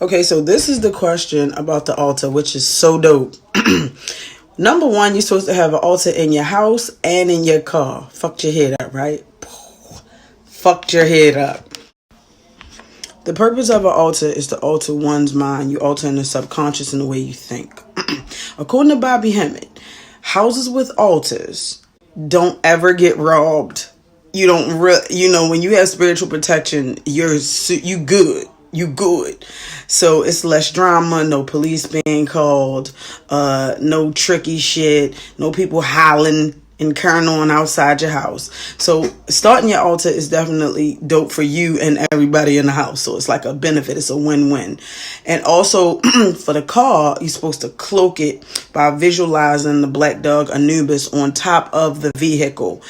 Okay, so this is the question about the altar, which is so dope. Number one, you're supposed to have an altar in your house and in your car. Fucked your head up, right? Fucked your head up. The purpose of an altar is to alter one's mind. You alter in the subconscious in the way you think. According to Bobby Hemmett, houses with altars don't ever get robbed. You don't, when you have spiritual protection, you good. You good. So it's less drama, no police being called, no tricky shit, no people howling and carrying on outside your house. So starting your altar is definitely dope for you and everybody in the house. So it's like a benefit. It's a win-win. And also for the car, you're supposed to cloak it by visualizing the black dog Anubis on top of the vehicle.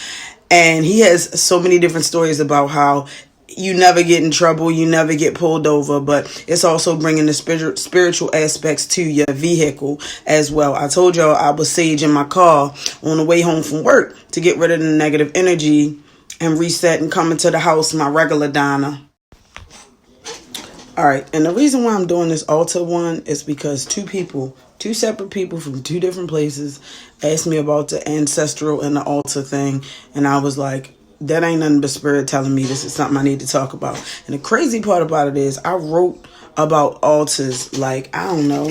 And he has so many different stories about how you never get in trouble, you never get pulled over, but it's also bringing the spiritual aspects to your vehicle as well. I told y'all I was saging my car on the way home from work to get rid of the negative energy and reset and come into the house, my regular Donna. All right, and the reason why I'm doing this altar one is because two separate people from two different places asked me about the ancestral and the altar thing, and I was like, that ain't nothing but spirit telling me this is something I need to talk about. And the crazy part about it is I wrote about altars like, I don't know,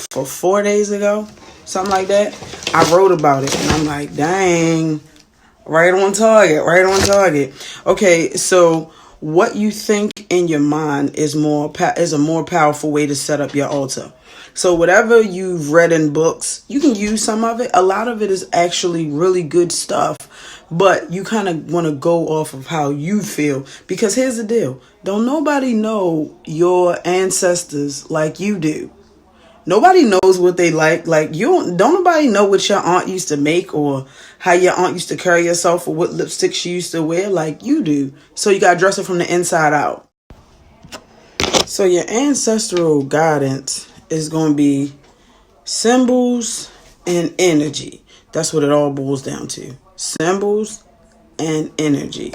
for 4 days ago, something like that. I wrote about it and I'm like, dang, right on target. Okay, so what you think in your mind is a more powerful way to set up your altar. So whatever you've read in books, you can use some of it. A lot of it is actually really good stuff, but you kind of want to go off of how you feel, because here's the deal. Don't nobody know your ancestors like you do. Nobody knows what they like. Like, don't nobody know what your aunt used to make or how your aunt used to carry herself or what lipstick she used to wear like you do. So you got to dress it from the inside out. So your ancestral guidance is going to be symbols and energy. That's what it all boils down to. Symbols and energy.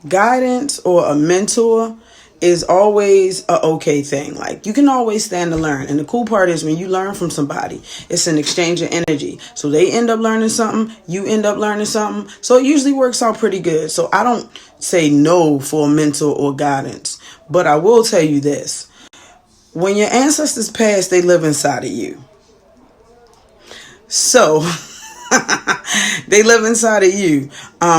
Guidance or a mentor is always a okay thing. Like, you can always stand to learn. And the cool part is when you learn from somebody, it's an exchange of energy. So they end up learning something, you end up learning something. So it usually works out pretty good. So I don't say no for a mentor or guidance. But I will tell you this. When your ancestors pass, they live inside of you. So they live inside of you.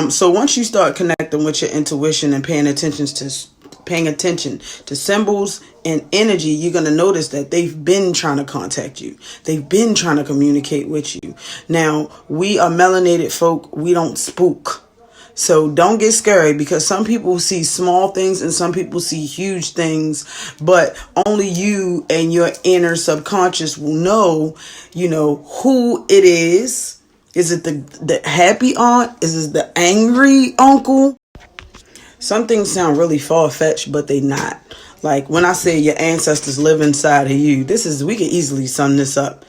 So once you start connecting with your intuition and paying attention to symbols and energy, you're going to notice that they've been trying to contact you. They've been trying to communicate with you. Now, we are melanated folk. We don't spook. So don't get scared, because some people see small things and some people see huge things, but only you and your inner subconscious will know, who it is. Is it the happy aunt? Is it the angry uncle? Some things sound really far-fetched, but they not. Like when I say your ancestors live inside of you, we can easily sum this up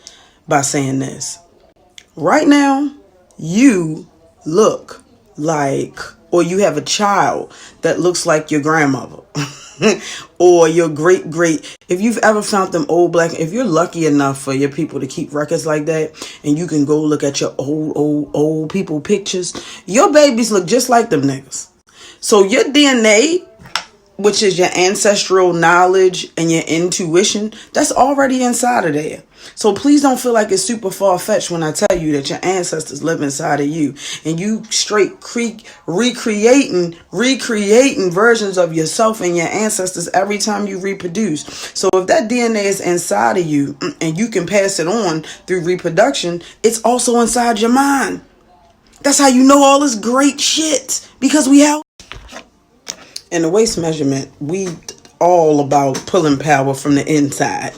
by saying this. Right now, you look like, or you have a child that looks like your grandmother or your great, if you've ever found them if you're lucky enough for your people to keep records like that, and you can go look at your old people pictures, your babies look just like them niggas. So your DNA, which is your ancestral knowledge and your intuition, that's already inside of there. So please don't feel like it's super far-fetched when I tell you that your ancestors live inside of you, and you straight recreating versions of yourself and your ancestors every time you reproduce. So if that DNA is inside of you and you can pass it on through reproduction, it's also inside your mind. That's how you know all this great shit, because we have. In the waist measurement, we all about pulling power from the inside.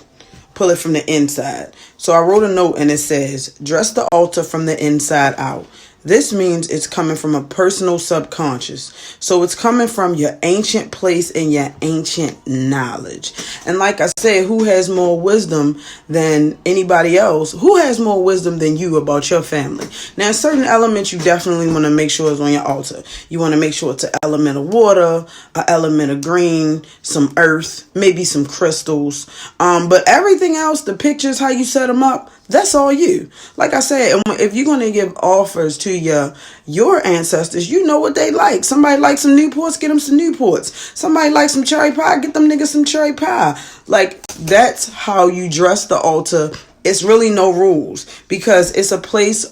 Pull it from the inside. So I wrote a note and it says, dress the altar from the inside out. This means it's coming from a personal subconscious. So it's coming from your ancient place and your ancient knowledge. And like I said, who has more wisdom than anybody else? Who has more wisdom than you about your family? Now, certain elements you definitely want to make sure is on your altar. You want to make sure it's an element of water, an element of green, some earth, maybe some crystals. But everything else, the pictures, how you set them up, that's all you. Like I said, if you're going to give offers to your ancestors, you know what they like. Somebody likes some Newports, get them some Newports. Somebody likes some cherry pie, get them niggas some cherry pie. Like, that's how you dress the altar. It's really no rules because it's a place.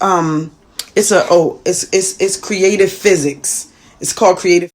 It's creative physics. It's called creative.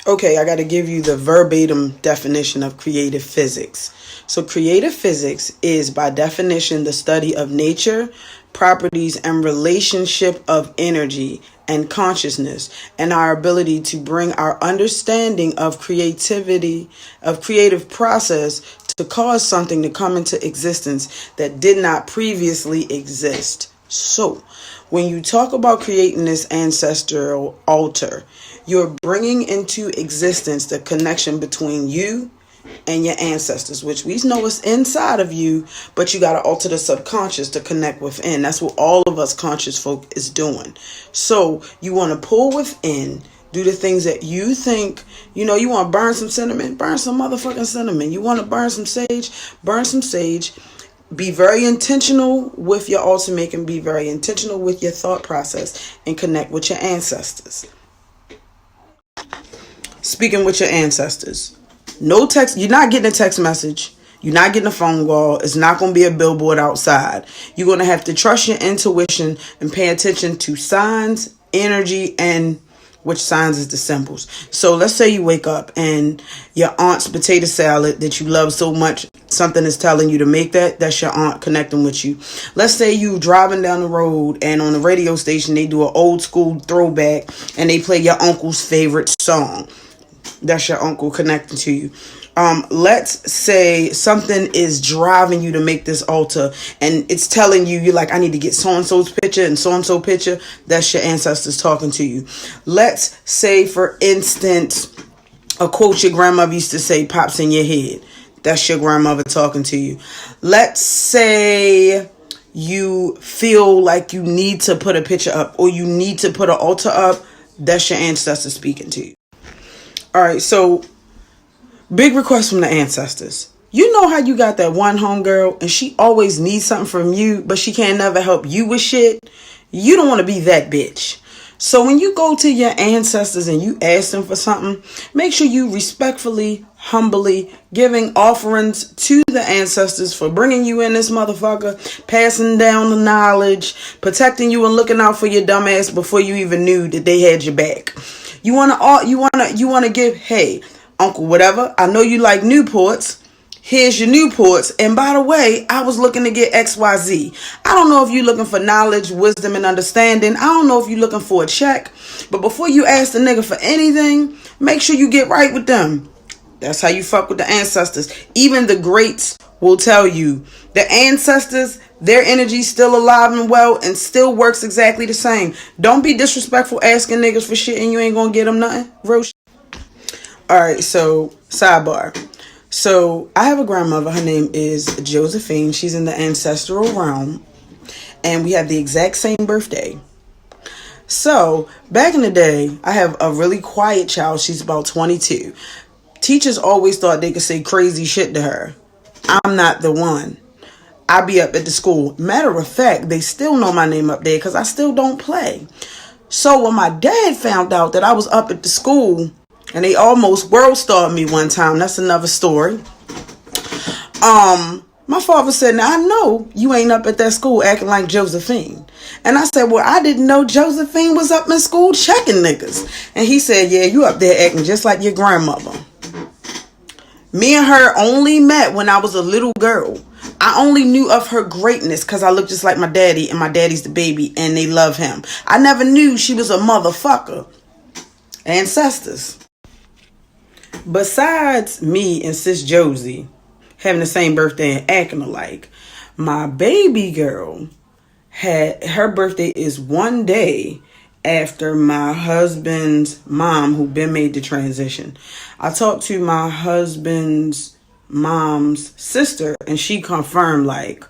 Okay, I got to give you the verbatim definition of creative physics. So creative physics is, by definition, the study of nature, properties, and relationship of energy and consciousness, and our ability to bring our understanding of creativity, of creative process, to cause something to come into existence that did not previously exist. So, when you talk about creating this ancestral altar, you're bringing into existence the connection between you and your ancestors, which we know is inside of you, but you got to alter the subconscious to connect within. That's what all of us conscious folk is doing. So you want to pull within, do the things that you think, you want to burn some cinnamon, burn some motherfucking cinnamon. You want to burn some sage, burn some sage. Be very intentional with your altar making, be very intentional with your thought process, and connect with your ancestors. Speaking with your ancestors. No text. You're not getting a text message. You're not getting a phone call. It's not going to be a billboard outside. You're going to have to trust your intuition and pay attention to signs, energy, and which signs is the symbols. So let's say you wake up and your aunt's potato salad that you love so much, something is telling you to make that. That's your aunt connecting with you. Let's say you driving down the road and on the radio station they do an old school throwback and they play your uncle's favorite song. That's your uncle connecting to you. Let's say something is driving you to make this altar and it's telling you, you're like, I need to get so-and-so's picture and so-and-so picture. That's your ancestors talking to you. Let's say, for instance, a quote your grandmother used to say pops in your head. That's your grandmother talking to you. Let's say you feel like you need to put a picture up or you need to put an altar up. That's your ancestors speaking to you. All right, so big request from the ancestors. You know how you got that one homegirl and she always needs something from you, but she can't never help you with shit? You don't want to be that bitch. So when you go to your ancestors and you ask them for something, make sure you respectfully, humbly giving offerings to the ancestors for bringing you in this motherfucker, passing down the knowledge, protecting you and looking out for your dumb ass before you even knew that they had your back. You want to give, hey, uncle, whatever. I know you like Newports. Here's your Newports. And by the way, I was looking to get XYZ. I don't know if you're looking for knowledge, wisdom, and understanding. I don't know if you're looking for a check. But before you ask the nigga for anything, make sure you get right with them. That's how you fuck with the ancestors. Even the greats will tell you the ancestors, their energy's still alive and well and still works exactly the same. Don't be disrespectful asking niggas for shit and you ain't gonna get them nothing. Real shit. Alright, so sidebar. So I have a grandmother. Her name is Josephine. She's in the ancestral realm. And we have the exact same birthday. So back in the day, I have a really quiet child. She's about 22. Teachers always thought they could say crazy shit to her. I'm not the one. I be up at the school. Matter of fact, they still know my name up there because I still don't play. So when my dad found out that I was up at the school and they almost world starred me one time, that's another story. My father said, now I know you ain't up at that school acting like Josephine. And I said, well, I didn't know Josephine was up in school checking niggas. And he said, yeah, you up there acting just like your grandmother. Me and her only met when I was a little girl. I only knew of her greatness because I look just like my daddy and my daddy's the baby and they love him. I never knew she was a motherfucker. Ancestors. Besides me and sis Josie having the same birthday and acting alike, my baby girl her birthday is one day after my husband's mom, who been made the transition. I talked to my husband's mom's sister, and she confirmed, like,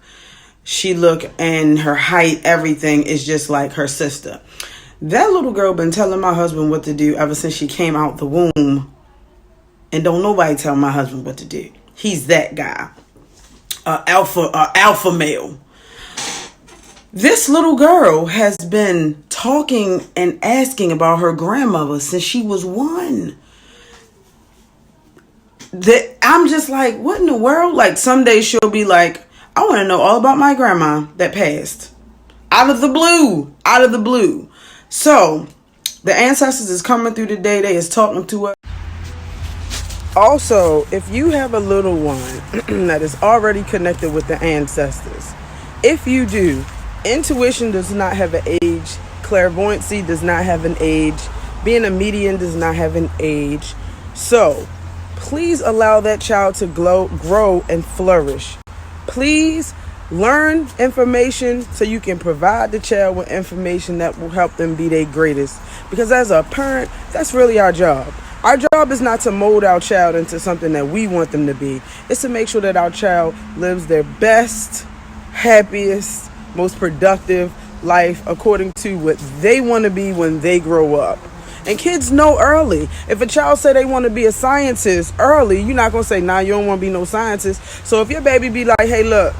she look and her height, everything is just like her sister. That little girl been telling my husband what to do ever since she came out the womb, and don't nobody tell my husband what to do. He's that guy, alpha male. This little girl has been talking and asking about her grandmother since she was 1. I'm just like, what in the world? Like, some days she'll be like, I want to know all about my grandma that passed. Out of the blue. So, the ancestors is coming through today. They is talking to us. Also, if you have a little one that is already connected with the ancestors, if you do, intuition does not have an age. Clairvoyancy does not have an age. Being a medium does not have an age. So, please allow that child to grow and flourish. Please learn information so you can provide the child with information that will help them be their greatest. Because as a parent, that's really our job. Our job is not to mold our child into something that we want them to be. It's to make sure that our child lives their best, happiest, most productive life according to what they want to be when they grow up. And kids know early. If a child say they want to be a scientist early, you're not going to say, nah, you don't want to be no scientist. So if your baby be like, hey, look,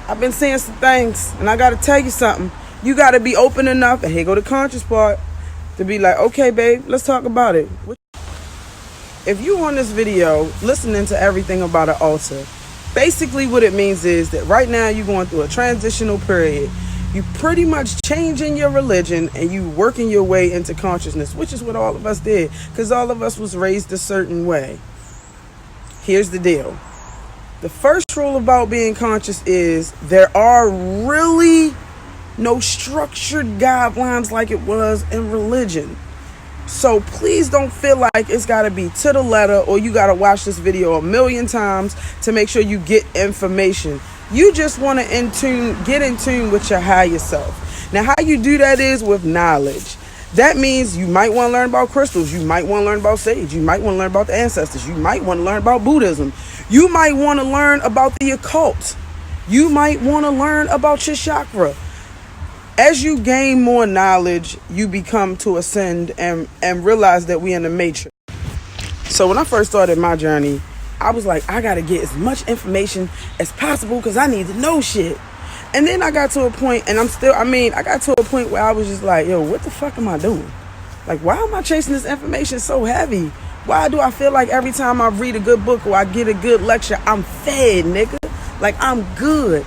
I've been seeing some things and I got to tell you something, you got to be open enough, and here go the conscious part, to be like, okay, babe, let's talk about it. If you on this video listening to everything about an altar, basically what it means is that right now you're going through a transitional period. You pretty much changing your religion and you working your way into consciousness, which is what all of us did, because all of us was raised a certain way. Here's the deal. The first rule about being conscious is there are really no structured guidelines like it was in religion. So please don't feel like it's got to be to the letter, or you got to watch this video a million times to make sure you get information. You just want to get in tune with your higher self. Now, how you do that is with knowledge. That means you might want to learn about crystals. You might want to learn about sage. You might want to learn about the ancestors. You might want to learn about Buddhism. You might want to learn about the occult. You might want to learn about your chakra. As you gain more knowledge, you become to ascend and realize that we in the matrix. So when I first started my journey, I was like, I got to get as much information as possible because I need to know shit. And then I got to a point, and I got to a point where I was just like, yo, what the fuck am I doing? Like, why am I chasing this information so heavy? Why do I feel like every time I read a good book or I get a good lecture, I'm fed, nigga? Like, I'm good.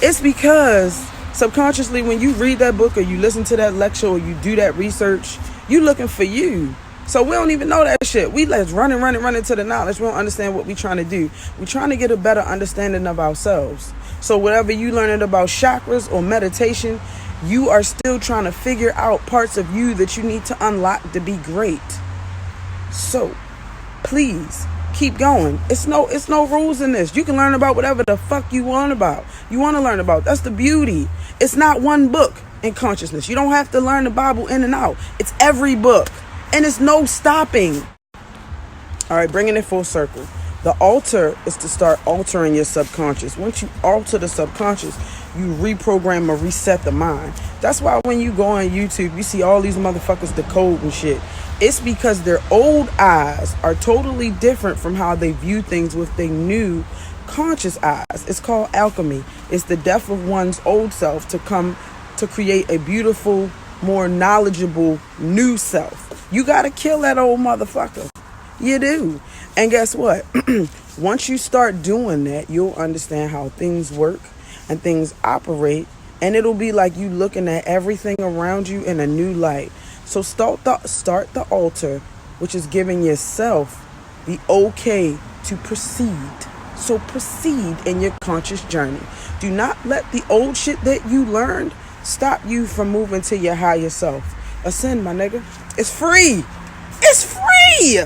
It's because subconsciously when you read that book or you listen to that lecture or you do that research, you looking for you. So we don't even know that shit. We let's run into the knowledge. We don't understand what we're trying to do. We're trying to get a better understanding of ourselves. So whatever you learning about chakras or meditation, you are still trying to figure out parts of you that you need to unlock to be great. So please keep going. It's no rules in this. You can learn about whatever the fuck you want to learn about. That's the beauty. It's not one book in consciousness. You don't have to learn the Bible in and out. It's every book. And it's no stopping. All right, bringing it full circle. The altar is to start altering your subconscious. Once you alter the subconscious, you reprogram or reset the mind. That's why when you go on YouTube, you see all these motherfuckers decode and shit. It's because their old eyes are totally different from how they view things with their new conscious eyes. It's called alchemy. It's the death of one's old self to come to create a beautiful, more knowledgeable new self. You gotta kill that old motherfucker. You do. And guess what? Once you start doing that, you'll understand how things work and things operate, and it'll be like you looking at everything around you in a new light. So start the altar, which is giving yourself the okay to proceed. So proceed in your conscious journey. Do not let the old shit that you learned stop you from moving to your higher self. Ascend, my nigga. It's free. It's free.